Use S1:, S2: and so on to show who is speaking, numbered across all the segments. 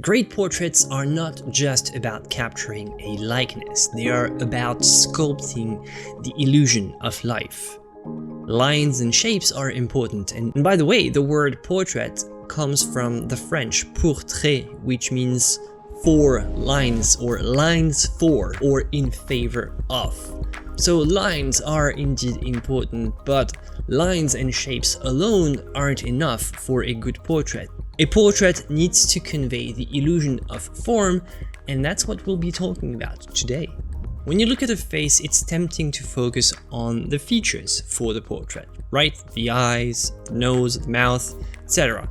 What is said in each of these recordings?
S1: Great portraits are not just about capturing a likeness, they are about sculpting the illusion of life. Lines and shapes are important, and by the way, the word portrait comes from the French portrait, which means for lines or lines for or in favor of. So lines are indeed important, but lines and shapes alone aren't enough for a good portrait. A portrait needs to convey the illusion of form, and that's what we'll be talking about today. When you look at a face, it's tempting to focus on the features for the portrait, right? The eyes, the nose, the mouth, etc.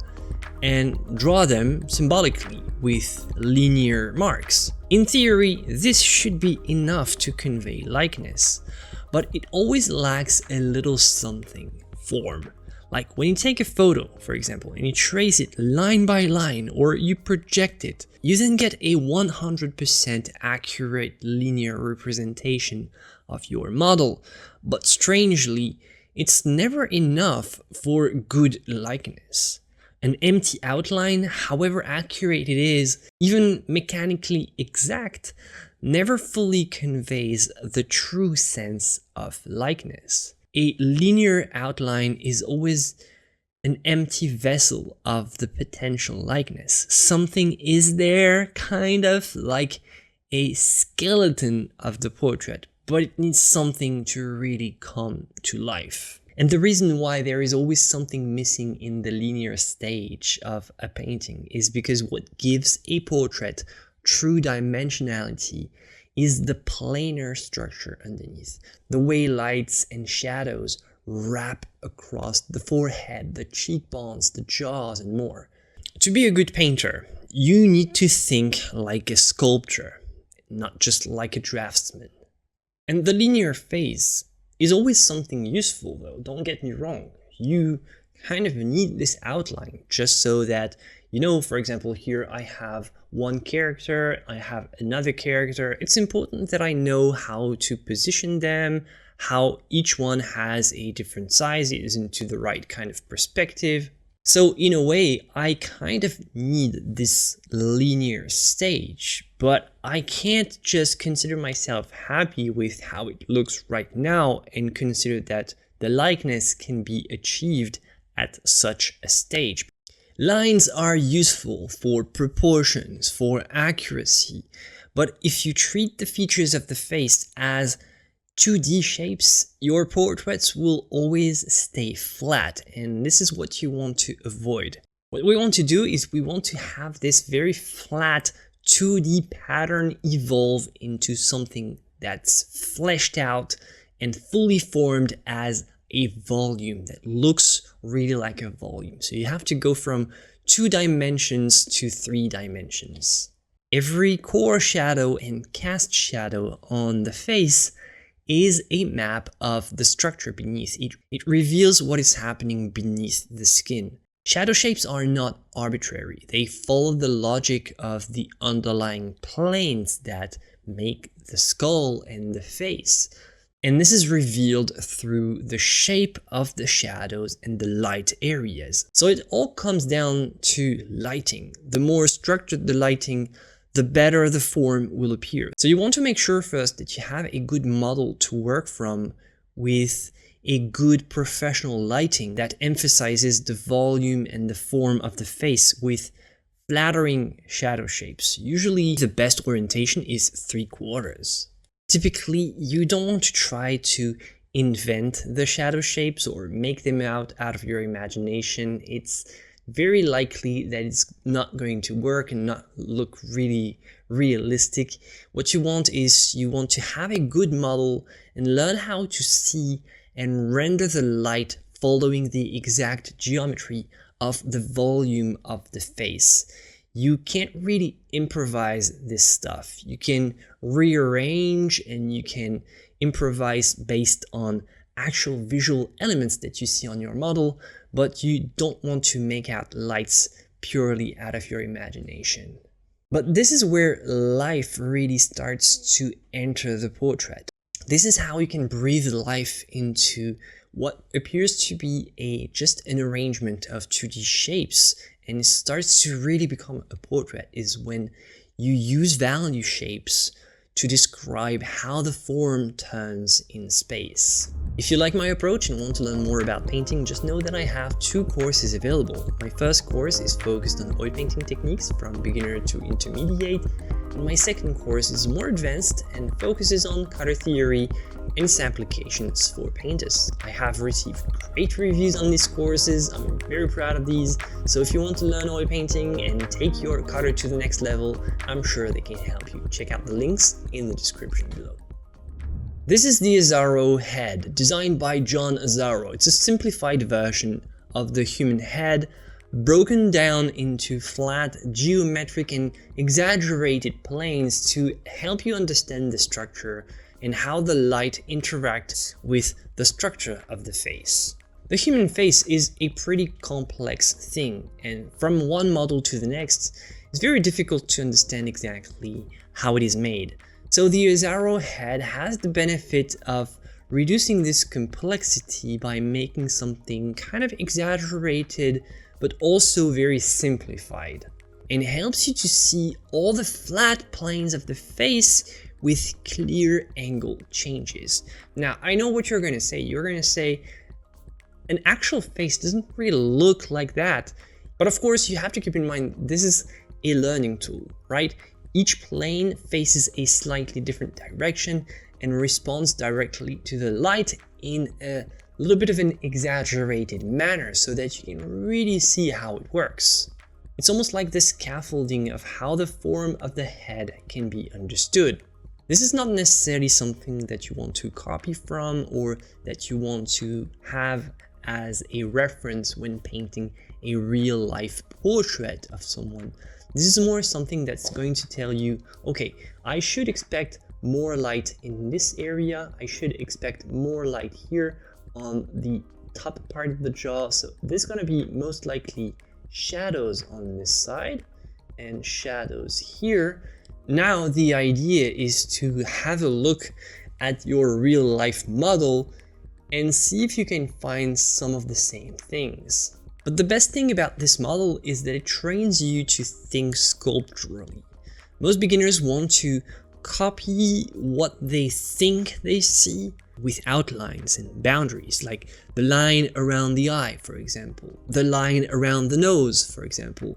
S1: and draw them symbolically with linear marks. In theory, this should be enough to convey likeness, but it always lacks a little something: form. Like when you take a photo, for example, and you trace it line by line, or you project it, you then get a 100% accurate linear representation of your model. But strangely, it's never enough for good likeness. An empty outline, however accurate it is, even mechanically exact, never fully conveys the true sense of likeness. A linear outline is always an empty vessel of the potential likeness. Something is there, kind of like a skeleton of the portrait, but it needs something to really come to life. And the reason why there is always something missing in the linear stage of a painting is because what gives a portrait true dimensionality is the planar structure underneath, the way lights and shadows wrap across the forehead, the cheekbones, the jaws, and more. To be a good painter, you need to think like a sculptor, not just like a draftsman. And the linear phase is always something useful, though, don't get me wrong. You kind of need this outline just so that, you know, for example, here I have one character, I have another character. It's important that I know how to position them, how each one has a different size, it is into the right kind of perspective. So in a way, I kind of need this linear stage, but I can't just consider myself happy with how it looks right now and consider that the likeness can be achieved at such a stage. Lines are useful for proportions, for accuracy, but if you treat the features of the face as 2D shapes, your portraits will always stay flat, and this is what you want to avoid. What we want to do is we want to have this very flat 2D pattern evolve into something that's fleshed out and fully formed as a volume that looks really like a volume. So you have to go from 2 dimensions to 3 dimensions. Every core shadow and cast shadow on the face is a map of the structure beneath. It reveals what is happening beneath the skin. Shadow shapes are not arbitrary. They follow the logic of the underlying planes that make the skull and the face. And this is revealed through the shape of the shadows and the light areas. So it all comes down to lighting. The more structured the lighting, the better the form will appear. So you want to make sure first that you have a good model to work from with a good professional lighting that emphasizes the volume and the form of the face with flattering shadow shapes. Usually the best orientation is 3/4. Typically, you don't want to try to invent the shadow shapes or make them out of your imagination. It's very likely that it's not going to work and not look really realistic. What you want is you want to have a good model and learn how to see and render the light following the exact geometry of the volume of the face. You can't really improvise this stuff. You can rearrange and you can improvise based on actual visual elements that you see on your model, but you don't want to make out lights purely out of your imagination. But this is where life really starts to enter the portrait. This is how you can breathe life into what appears to be just an arrangement of 2D shapes and it starts to really become a portrait is when you use value shapes to describe how the form turns in space. If you like my approach and want to learn more about painting, just know that I have 2 courses available. My first course is focused on oil painting techniques from beginner to intermediate, and my second course is more advanced and focuses on color theory and its applications for painters. I have received great reviews on these courses, I'm very proud of these, so if you want to learn oil painting and take your color to the next level, I'm sure they can help you. Check out the links in the description below. This is the Asaro head, designed by John Asaro. It's a simplified version of the human head, broken down into flat, geometric and exaggerated planes to help you understand the structure and how the light interacts with the structure of the face. The human face is a pretty complex thing, and from one model to the next, it's very difficult to understand exactly how it is made. So the Asaro head has the benefit of reducing this complexity by making something kind of exaggerated but also very simplified, and helps you to see all the flat planes of the face with clear angle changes. Now, I know what you're going to say. You're going to say an actual face doesn't really look like that. But of course, you have to keep in mind this is a learning tool, right? Each plane faces a slightly different direction and responds directly to the light in a little bit of an exaggerated manner so that you can really see how it works. It's almost like the scaffolding of how the form of the head can be understood. This is not necessarily something that you want to copy from or that you want to have as a reference when painting a real-life portrait of someone. This is more something that's going to tell you, okay, I should expect more light in this area, I should expect more light here on the top part of the jaw, so this is going to be most likely shadows on this side and shadows here. Now the idea is to have a look at your real life model and see if you can find some of the same things. But the best thing about this model is that it trains you to think sculpturally. Most beginners want to copy what they think they see with outlines and boundaries, like the line around the eye, for example, the line around the nose, for example.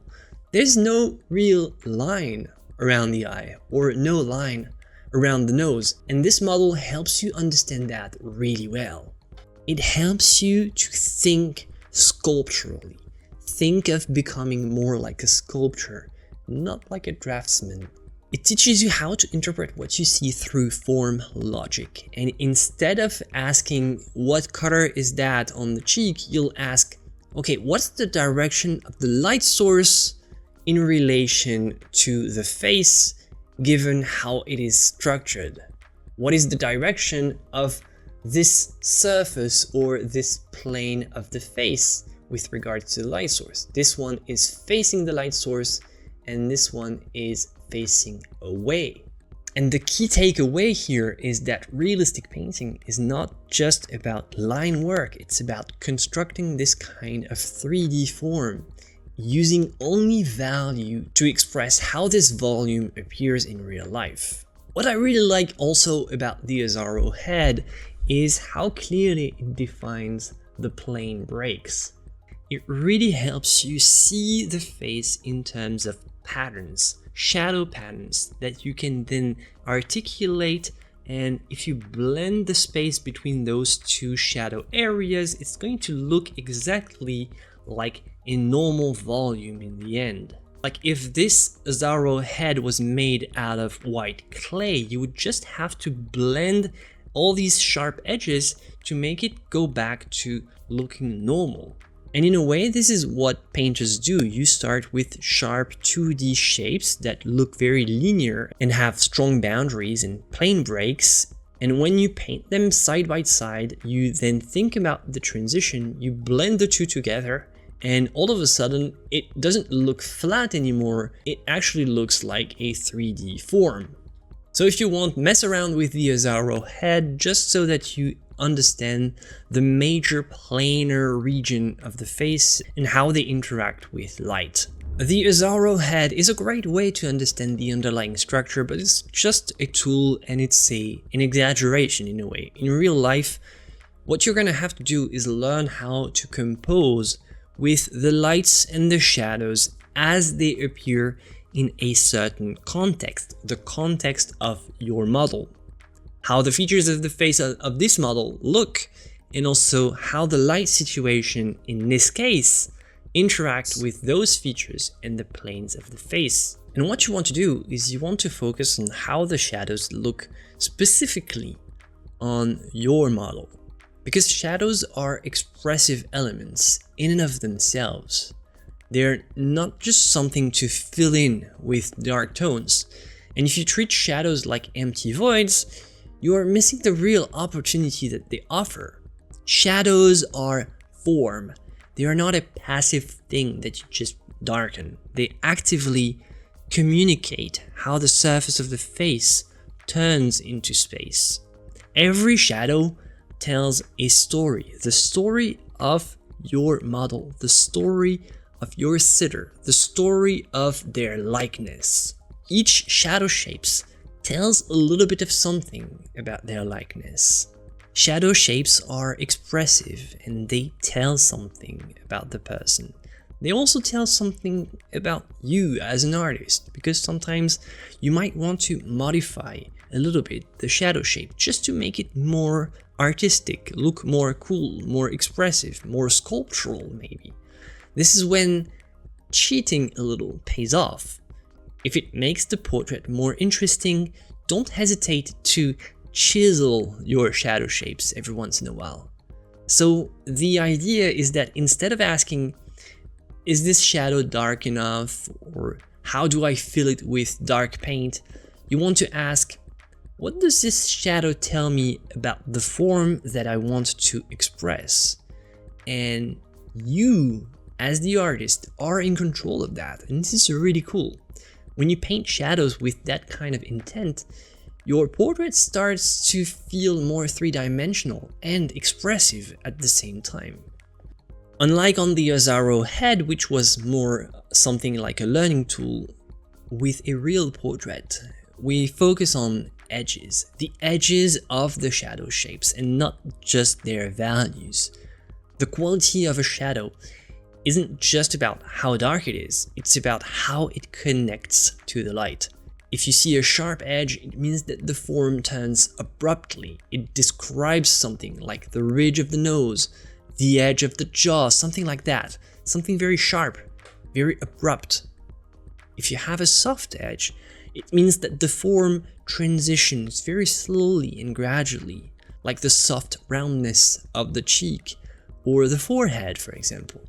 S1: There's no real line around the eye or no line around the nose, and this model helps you understand that really well. It helps you to think sculpturally. Think of becoming more like a sculptor, not like a draftsman. It teaches you how to interpret what you see through form logic, and instead of asking what color is that on the cheek, you'll ask, okay, what's the direction of the light source in relation to the face given how it is structured? What is the direction of this surface or this plane of the face with regard to the light source? This one is facing the light source and this one is facing away. And the key takeaway here is that realistic painting is not just about line work, it's about constructing this kind of 3D form, using only value to express how this volume appears in real life. What I really like also about the Asaro head is how clearly it defines the plane breaks. It really helps you see the face in terms of patterns, shadow patterns that you can then articulate, and if you blend the space between those two shadow areas, it's going to look exactly like a normal volume in the end. Like if this Asaro head was made out of white clay, you would just have to blend all these sharp edges to make it go back to looking normal. And in a way, this is what painters do. You start with sharp 2D shapes that look very linear and have strong boundaries and plane breaks. And when you paint them side by side, you then think about the transition, you blend the two together, and all of a sudden, it doesn't look flat anymore. It actually looks like a 3D form. So if you want, mess around with the Asaro head just so that you understand the major planar region of the face and how they interact with light. The Asaro head is a great way to understand the underlying structure, but it's just a tool and it's an exaggeration in a way. In real life, what you're gonna have to do is learn how to compose with the lights and the shadows as they appear in a certain context, the context of your model. How the features of the face of this model look, and also how the light situation in this case interact with those features and the planes of the face. And what you want to do is you want to focus on how the shadows look specifically on your model. Because shadows are expressive elements in and of themselves. They're not just something to fill in with dark tones. And if you treat shadows like empty voids, you are missing the real opportunity that they offer. Shadows are form. They are not a passive thing that you just darken. They actively communicate how the surface of the face turns into space. Every shadow tells a story, the story of your model, the story of your sitter, the story of their likeness. Each shadow shapes tells a little bit of something about their likeness. Shadow shapes are expressive and they tell something about the person. They also tell something about you as an artist, because sometimes you might want to modify a little bit the shadow shape just to make it more artistic, look more cool, more expressive, more sculptural maybe. This is when cheating a little pays off. If it makes the portrait more interesting, don't hesitate to chisel your shadow shapes every once in a while. So the idea is that instead of asking, is this shadow dark enough, or how do I fill it with dark paint, you want to ask, what does this shadow tell me about the form that I want to express? And you, as the artist, are in control of that, and this is really cool. When you paint shadows with that kind of intent, your portrait starts to feel more three-dimensional and expressive at the same time. Unlike on the Asaro head, which was more something like a learning tool, with a real portrait, we focus on edges, the edges of the shadow shapes, and not just their values. The quality of a shadow isn't just about how dark it is, it's about how it connects to the light. If you see a sharp edge, it means that the form turns abruptly. It describes something like the ridge of the nose, the edge of the jaw, something like that. Something very sharp, very abrupt. If you have a soft edge, it means that the form transitions very slowly and gradually, like the soft roundness of the cheek or the forehead, for example.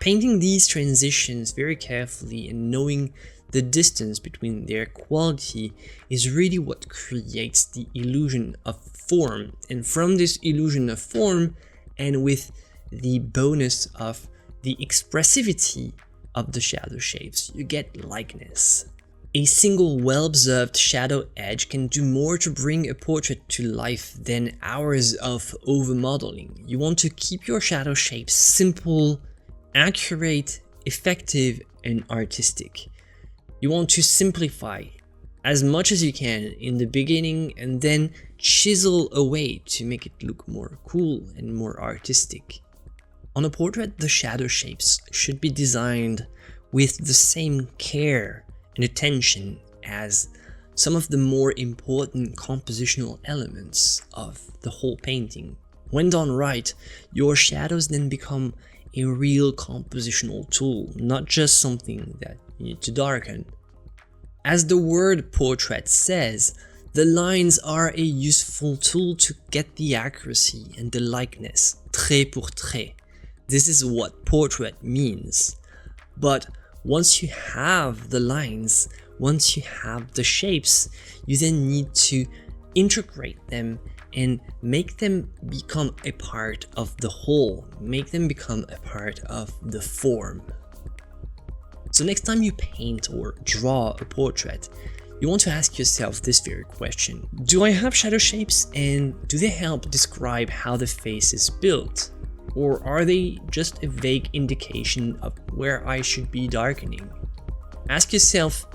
S1: Painting these transitions very carefully and knowing the distance between their quality is really what creates the illusion of form. And from this illusion of form, and with the bonus of the expressivity of the shadow shapes, you get likeness. A single well-observed shadow edge can do more to bring a portrait to life than hours of over-modeling. You want to keep your shadow shapes simple, accurate, effective, and artistic. You want to simplify as much as you can in the beginning and then chisel away to make it look more cool and more artistic. On a portrait, the shadow shapes should be designed with the same care and attention as some of the more important compositional elements of the whole painting. When done right, your shadows then become a real compositional tool, not just something that you need to darken. As the word portrait says, the lines are a useful tool to get the accuracy and the likeness, trait pour trait. This is what portrait means. But once you have the lines, once you have the shapes, you then need to integrate them and make them become a part of the whole, make them become a part of the form. So next time you paint or draw a portrait, You want to ask yourself this very question. Do I have shadow shapes, and do they help describe how the face is built? Or are they just a vague indication of where I should be darkening? Ask yourself,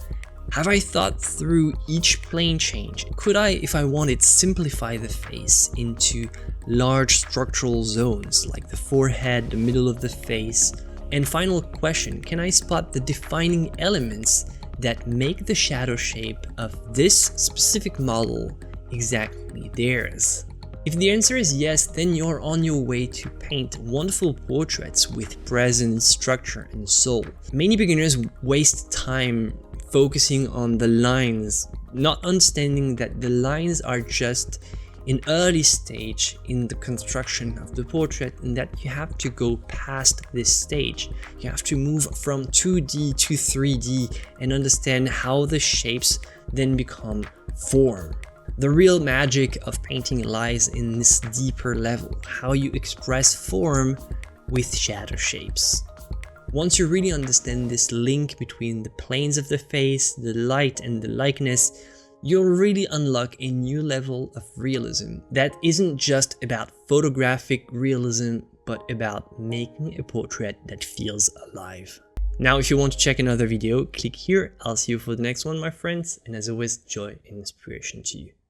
S1: have I thought through each plane change? Could I, if I wanted, simplify the face into large structural zones like the forehead, the middle of the face? And final question, can I spot the defining elements that make the shadow shape of this specific model exactly theirs? If the answer is yes, then you're on your way to paint wonderful portraits with presence, structure, and soul. Many beginners waste time focusing on the lines, not understanding that the lines are just an early stage in the construction of the portrait, and that you have to go past this stage. You have to move from 2D to 3D and understand how the shapes then become form. The real magic of painting lies in this deeper level, how you express form with shadow shapes. Once you really understand this link between the planes of the face, the light and the likeness, you'll really unlock a new level of realism that isn't just about photographic realism, but about making a portrait that feels alive. Now, if you want to check another video, click here. I'll see you for the next one, my friends, and as always, joy and inspiration to you.